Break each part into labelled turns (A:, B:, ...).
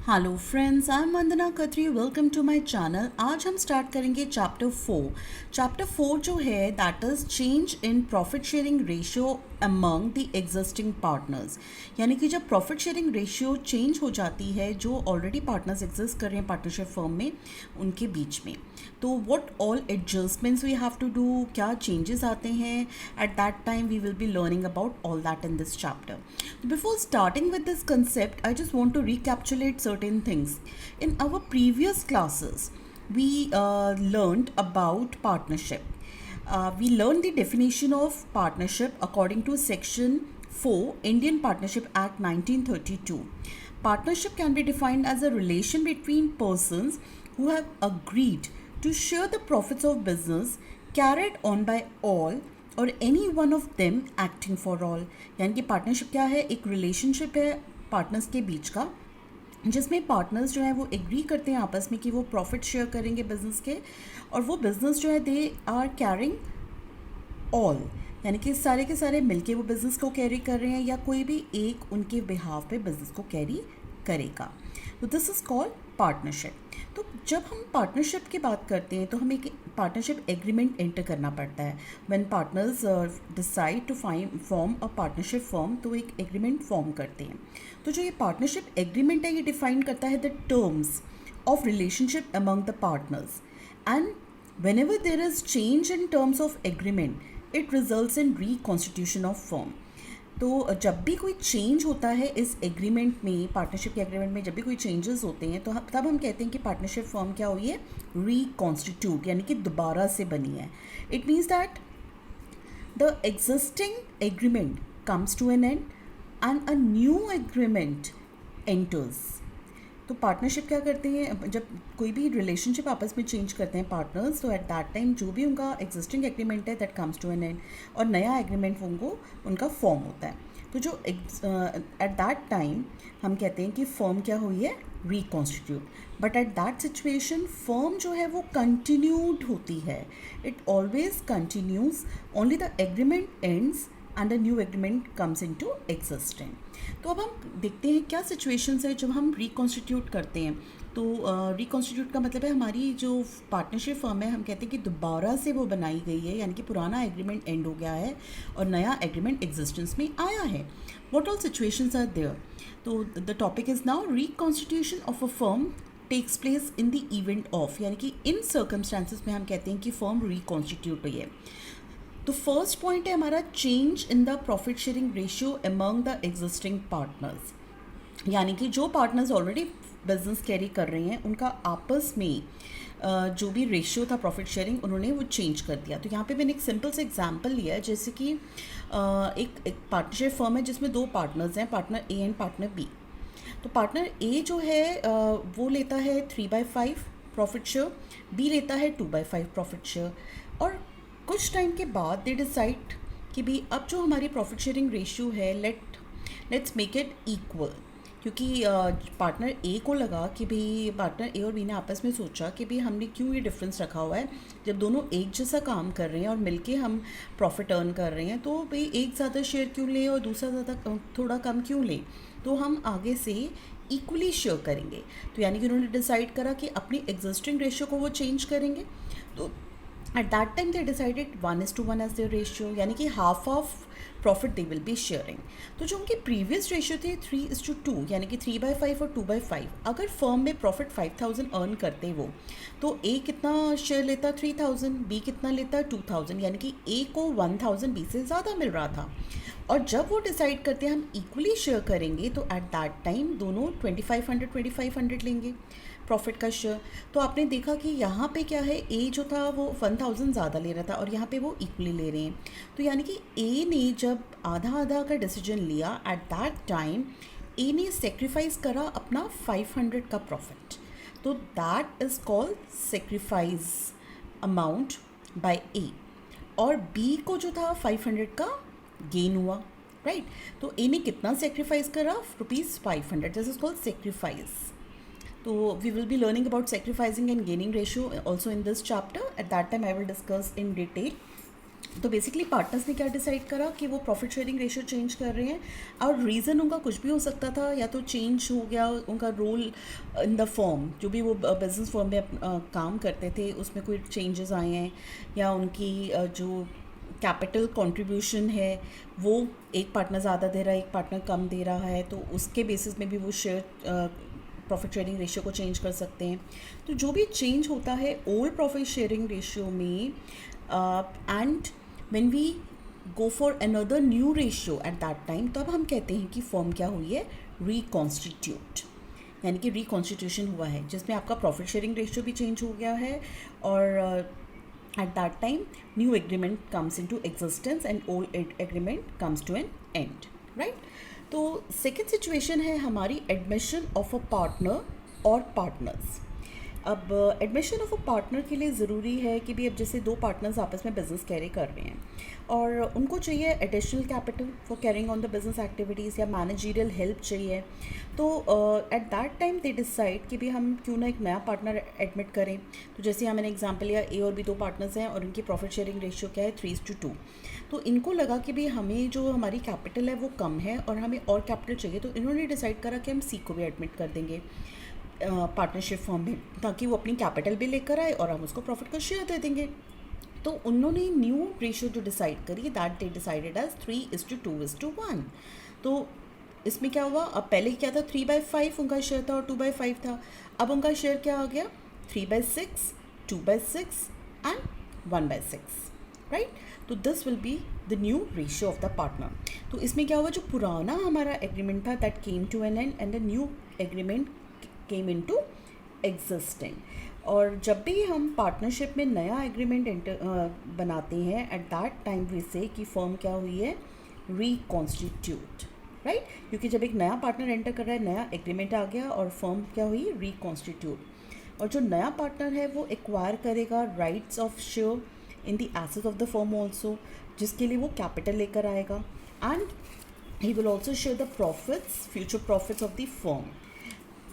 A: Hello friends, I am Vandana Khatri. Welcome to my channel. आज हम start करेंगे चैप्टर 4 जो है that is change in profit sharing ratio among the existing partners. यानी कि जब प्रॉफिट शेयरिंग रेशियो चेंज हो जाती है जो ऑलरेडी पार्टनर्स एग्जिस्ट कर रहे हैं पार्टनरशिप फर्म में उनके बीच में, तो what all adjustments we have to do, क्या चेंजेस आते हैं at that time, we will be learning about all that in this chapter. Before starting with this concept, I just want to recapitulate certain things. In our previous classes, we learned about partnership. We learned the definition of partnership according to Section 4, Indian Partnership Act 1932. Partnership can be defined as a relation between persons who have agreed to share the profits of business carried on by all और any one of them acting for all. यानी कि partnership क्या है? एक relationship है partners के बीच का जिसमें पार्टनर्स जो है वो एग्री करते हैं आपस में कि वो प्रॉफिट शेयर करेंगे बिजनेस के, और वो बिजनेस जो है दे आर कैरिंग ऑल, यानी कि सारे के सारे मिलके वो बिज़नेस को कैरी कर रहे हैं या कोई भी एक उनके बिहाफ पे बिज़नेस को कैरी करेगा. तो दिस इज़ कॉल्ड पार्टनरशिप. तो जब हम पार्टनरशिप की बात करते हैं तो हमें एक पार्टनरशिप एग्रीमेंट एंटर करना पड़ता है. When partners decide to form a partnership form तो एक एग्रीमेंट फॉर्म करते हैं. तो जो ये पार्टनरशिप एग्रीमेंट है ये डिफाइन करता है the terms of relationship among the partners, and whenever there is change in terms of agreement it results in reconstitution of firm. तो जब भी कोई चेंज होता है इस एग्रीमेंट में, पार्टनरशिप के एग्रीमेंट में जब भी कोई चेंजेस होते हैं तो तब हम कहते हैं कि पार्टनरशिप फर्म क्या हुई है? रिकॉन्स्टिट्यूट, यानी कि दोबारा से बनी है. It means that the existing agreement comes to an end and a new agreement enters. तो पार्टनरशिप क्या करते हैं? जब कोई भी रिलेशनशिप आपस में चेंज करते हैं पार्टनर्स, तो एट दैट टाइम जो भी उनका एग्जिस्टिंग एग्रीमेंट है that comes to an end और नया एग्रीमेंट उनका फॉर्म होता है. तो जो एट दैट टाइम हम कहते हैं कि फर्म क्या हुई है? Reconstitute. But at that situation firm जो है वो कंटिन्यूड होती है. It always continues, only the agreement ends and a new agreement comes in to existing. तो अब हम देखते हैं क्या सिचुएशंस है जब हम रिकॉन्स्टिट्यूट करते हैं. तो रिकॉन्स्टिट्यूट का मतलब है हमारी जो पार्टनरशिप फर्म है हम कहते हैं कि दोबारा से वो बनाई गई है, यानी कि पुराना एग्रीमेंट एंड हो गया है और नया एग्रीमेंट एग्जिस्टेंस में आया है. What all situations are there? तो the topic is now reconstitution of a firm takes place in the event of, यानी कि इन सर्कमस्टांसिस में हम कहते हैं कि फर्म रिकॉन्स्टिट्यूट हुई है. तो फर्स्ट पॉइंट है हमारा change in the profit sharing ratio among the existing partners. यानी कि जो पार्टनर्स ऑलरेडी बिजनेस कैरी कर रहे हैं उनका आपस में जो भी रेशियो था प्रॉफिट शेयरिंग उन्होंने वो चेंज कर दिया. तो यहाँ पे मैंने एक सिंपल से एग्जांपल लिया है, जैसे कि एक पार्टनरशिप फर्म है जिसमें दो पार्टनर्स हैं, partner A and partner B. तो पार्टनर ए जो है वो लेता है 3/5 प्रॉफिट शेयर, बी लेता है 2/5 प्रॉफिट शेयर. और कुछ टाइम के बाद दे डिसाइड कि भी अब जो हमारी प्रॉफिट शेयरिंग रेशियो है लेट्स मेक इट इक्वल. क्योंकि पार्टनर ए को लगा कि भाई पार्टनर ए और बी ने आपस में सोचा कि भाई हमने क्यों ये डिफरेंस रखा हुआ है, जब दोनों एक जैसा काम कर रहे हैं और मिलके हम प्रॉफिट अर्न कर रहे हैं तो भाई एक ज़्यादा शेयर क्यों ले और दूसरा ज़्यादा थोड़ा कम क्यों ले, तो हम आगे से इक्वली शेयर करेंगे. तो यानी कि उन्होंने डिसाइड करा कि अपनी एग्जिस्टिंग रेशियो को वो चेंज करेंगे. तो at that time they decided 1:1 as their ratio, यानी कि half of profit they will be sharing. तो जो उनकी प्रीवियस रेशियो थी 3:2, यानी कि 3/5 और 2/5. अगर फर्म में प्रॉफिट 5,000 अर्न करते वो, तो ए कितना शेयर लेता? 3,000. बी कितना लेता? 2,000. यानी कि ए को 1,000 बी से ज़्यादा मिल रहा था. और जब वो डिसाइड करते हैं हम इक्वली शेयर करेंगे तो एट दैट टाइम दोनों 2,500 लेंगे प्रॉफिट का शेयर. तो आपने देखा कि यहाँ पे क्या है, ए जो था वो 1,000 ज़्यादा ले रहा था और यहाँ पे वो इक्वली ले रहे हैं. तो यानी कि ए ने जब आधा आधा का डिसीजन लिया एट दैट टाइम ए ने सेक्रीफाइस करा अपना 500 का प्रॉफिट. तो that is called sacrifice amount by A. और बी को जो था 500 का गेन हुआ, राइट. तो ए ने कितना सेक्रीफाइस करा? ₹500. This is called sacrifice. So we will be learning about sacrificing and gaining ratio also in this chapter. At that time I will discuss in detail. तो बेसिकली पार्टनर्स ने क्या decide करा कि वो प्रॉफिट शेयरिंग रेशियो चेंज कर रहे हैं, और रीज़न उनका कुछ भी हो सकता था, या तो चेंज हो गया उनका रोल इन द फर्म, जो भी वो बिजनेस फर्म में काम करते थे उसमें कोई चेंजेस आए हैं, या उनकी जो कैपिटल कंट्रीब्यूशन है वो एक पार्टनर ज़्यादा दे रहा है, एक पार्टनर कम दे रहा है, तो उसके बेसिस में भी वो शेयर प्रॉफिट शेयरिंग रेशियो को चेंज कर सकते हैं। तो जो भी चेंज होता है ओल्ड प्रॉफिट शेयरिंग रेशियो में, and when we go for another new ratio at that time, तब हम कहते हैं कि फर्म क्या हुई है, रिकॉन्स्टिट्यूट, यानी कि रिकॉन्स्टिट्यूशन हुआ है, जिसमें आपका प्रॉफिट शेयरिंग रेशियो भी चेंज हो गया है, और at that time new agreement comes into existence and old agreement comes to an end, right? तो second situation है हमारी admission of a partner और partners। अब एडमिशन ऑफ अ पार्टनर के लिए ज़रूरी है कि भी अब जैसे दो पार्टनर्स आपस में बिजनेस कैरी कर रहे हैं और उनको चाहिए additional capital for carrying on the business activities, या मैनेजरियल हेल्प चाहिए, तो at that time they decide कि भी हम क्यों ना एक नया पार्टनर एडमिट करें। तो जैसे यहाँ मैंने एग्जांपल लिया, ए और बी दो पार्टनर्स हैं और उनकी प्रॉफिट शेयरिंग रेशियो क्या है, 3:2। तो इनको लगा कि भी हमें जो हमारी कैपिटल है वो कम है और हमें और कैपिटल चाहिए, तो इन्होंने डिसाइड करा कि हम सी को भी एडमिट कर देंगे पार्टनरशिप फॉर्म में, ताकि वो अपनी कैपिटल भी लेकर आए और हम उसको प्रॉफिट का शेयर दे देंगे। तो उन्होंने न्यू रेशियो जो डिसाइड करी, दैट दे डिसाइडेड एज 3:2:1। तो इसमें क्या हुआ, अब पहले क्या था, 3/5 उनका शेयर था और 2/5 था। अब उनका शेयर क्या आ गया, 3/6, 2/6 एंड 1/6, राइट? तो this will be the new ratio of the partner. तो इसमें क्या हुआ, जो पुराना हमारा एग्रीमेंट था that came to an end and the new agreement came into existing. और जब भी हम पार्टनरशिप में नया एग्रीमेंट बनाते हैं, एट दैट टाइम वी से कि फर्म क्या हुई है, रिकॉन्स्टिट्यूट, राइट? क्योंकि जब एक नया पार्टनर एंटर कर रहा है, नया एग्रीमेंट आ गया और फर्म क्या हुई, रिकॉन्स्टिट्यूट। और जो नया पार्टनर है वो एक्वायर करेगा rights of share in the assets of the firm also, जिसके लिए वो कैपिटल लेकर आएगा, and he will also share the profits, future profits of the firm,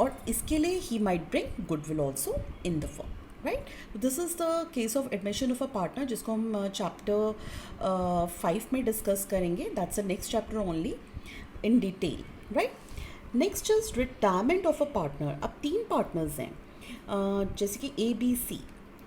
A: और इसके लिए he might bring goodwill also in the firm, right? This is the case of admission of a partner, जिसको हम chapter 5 में discuss करेंगे। That's the next chapter only in detail, right? Next is retirement of a partner. अब 3 partners हैं, जैसे कि ए B सी,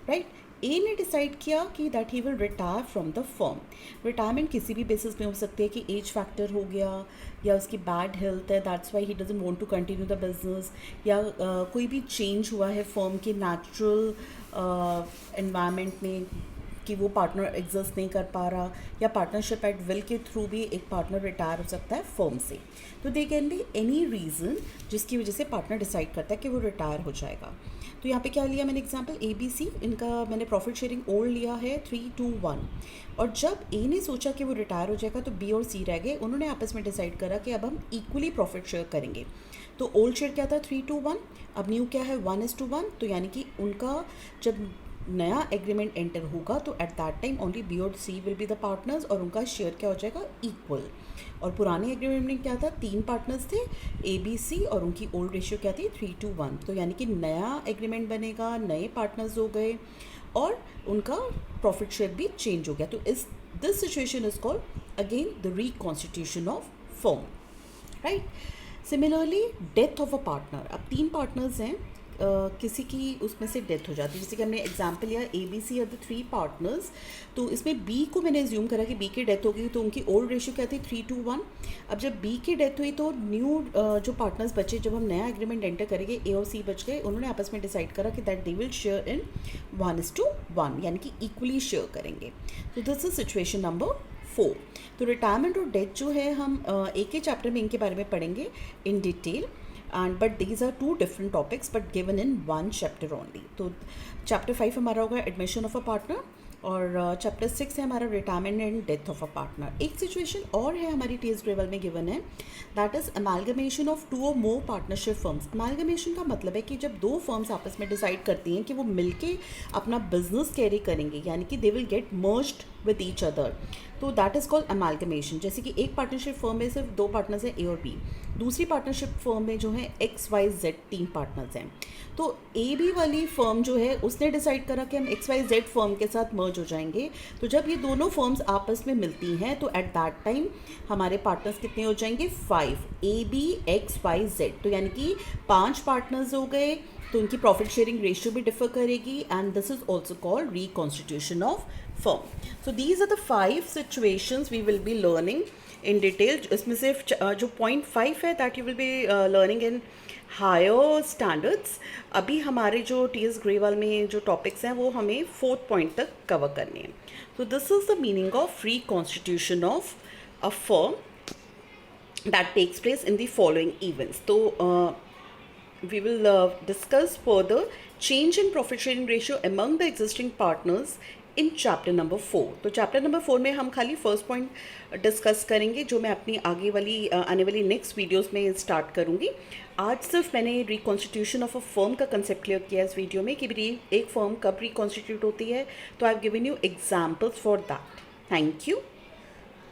A: right? ए ने decide किया कि that he will retire from the firm. Retirement किसी भी बेसिस में हो सकती है कि एज फैक्टर हो गया, या उसकी बैड हेल्थ है, that's why he doesn't want to continue the business, या कोई भी चेंज हुआ है फर्म के नेचुरल एनवायरनमेंट में कि वो पार्टनर एग्जिस्ट नहीं कर पा रहा, या पार्टनरशिप एट विल के थ्रू भी एक पार्टनर रिटायर हो सकता है फर्म से। तो they can be any reason जिसकी वजह से पार्टनर डिसाइड करता है कि वो रिटायर हो जाएगा। तो यहाँ पे क्या लिया मैंने एग्जांपल, ए बी सी, इनका मैंने प्रॉफिट शेयरिंग ओल्ड लिया है 3:1, और जब ए ने सोचा कि वो रिटायर हो जाएगा तो बी और सी रह गए, उन्होंने आपस में डिसाइड करा कि अब हम इक्वली प्रॉफिट शेयर करेंगे। तो ओल्ड शेयर क्या था, 3:1, अब न्यू क्या है, 1:1। तो यानी कि उनका जब नया एग्रीमेंट एंटर होगा तो at that time only B और C will be the partners, और उनका शेयर क्या हो जाएगा, इक्वल। और पुराने एग्रीमेंट में क्या था, 3 पार्टनर्स थे, ए बी सी, और उनकी ओल्ड रेशियो क्या थी, 3:1। तो यानी कि नया एग्रीमेंट बनेगा, नए पार्टनर्स हो गए और उनका प्रॉफिट शेयर भी चेंज हो गया। तो this situation is called again the reconstitution of firm, right? Similarly death of a partner. अब 3 पार्टनर्स हैं, किसी की उसमें से डेथ हो जाती है, जैसे कि हमने एग्जांपल लिया A B C are the 3 partners. तो इसमें बी को मैंने एज्यूम करा कि बी की डेथ हो गई, तो उनकी ओल्ड रेशियो क्या थी, 3:1। अब जब बी की डेथ हुई तो न्यू जो पार्टनर्स बचे, जब हम नया एग्रीमेंट एंटर करेंगे, ए और सी बच गए, उन्होंने आपस में डिसाइड करा कि that they will share in 1:1, यानी कि इक्वली शेयर करेंगे। तो दिस इज सिचुएशन नंबर 4। तो रिटायरमेंट और डेथ जो है हम एक ही चैप्टर में इनके बारे में पढ़ेंगे in detail, and but these are 2 different topics but given in one chapter only। तो चैप्टर 5 हमारा होगा एडमिशन ऑफ अ पार्टनर, और चैप्टर 6 है हमारा retirement and death of a partner. एक सिचुएशन और है हमारी टीएस ग्रेवल में गिवन है, दैट इज अमालगमेशन ऑफ 2 और मोर पार्टनरशिप फर्म्स। अमालगमेशन का मतलब है कि जब 2 फर्म्स आपस में डिसाइड करती हैं कि वो मिलके अपना बिजनेस कैरी करेंगे, यानी कि they will get merged with each other. तो दैट इज़ कॉल्ड अमालगमेशन। जैसे कि एक पार्टनरशिप फर्म में सिर्फ 2 पार्टनर्स हैं, ए और बी। दूसरी पार्टनरशिप फर्म में जो है एक्स वाई जेड 3 पार्टनर्स हैं। तो ए बी वाली फर्म जो है उसने डिसाइड करा कि हम एक्स वाई जेड फर्म के साथ मर्ज हो जाएंगे। तो जब ये दोनों फर्म्स आपस में मिलती हैं तो एट दैट टाइम हमारे पार्टनर्स कितने हो जाएंगे, 5, A B X Y Z. तो यानी कि 5 पार्टनर्स हो गए, तो उनकी प्रॉफिट शेयरिंग रेशियो भी डिफर करेगी, and this is also called reconstitution of firm. So these are the 5 situations we will be learning in detail. इसमें सिर्फ जो पॉइंट 5 है that you will be learning in higher standards. अभी हमारे जो T S Grewal में जो टॉपिक्स हैं वो हमें 4th पॉइंट तक कवर करने हैं। तो this is the meaning of reconstitution of a firm that takes place in the following events. So we will discuss further change in profit sharing ratio among the existing partners in chapter number 4. तो chapter number 4 में हम खाली first point discuss करेंगे जो मैं अपनी आगे वाली आने वाली नेक्स्ट वीडियोस में स्टार्ट करूँगी। आज सिर्फ मैंने रिकॉन्स्टिट्यूशन ऑफ अ फर्म का कंसेप्ट क्लियर किया इस वीडियो में कि एक फर्म कब रिकॉन्स्टिट्यूट होती है। तो I have given you examples for that. Thank you.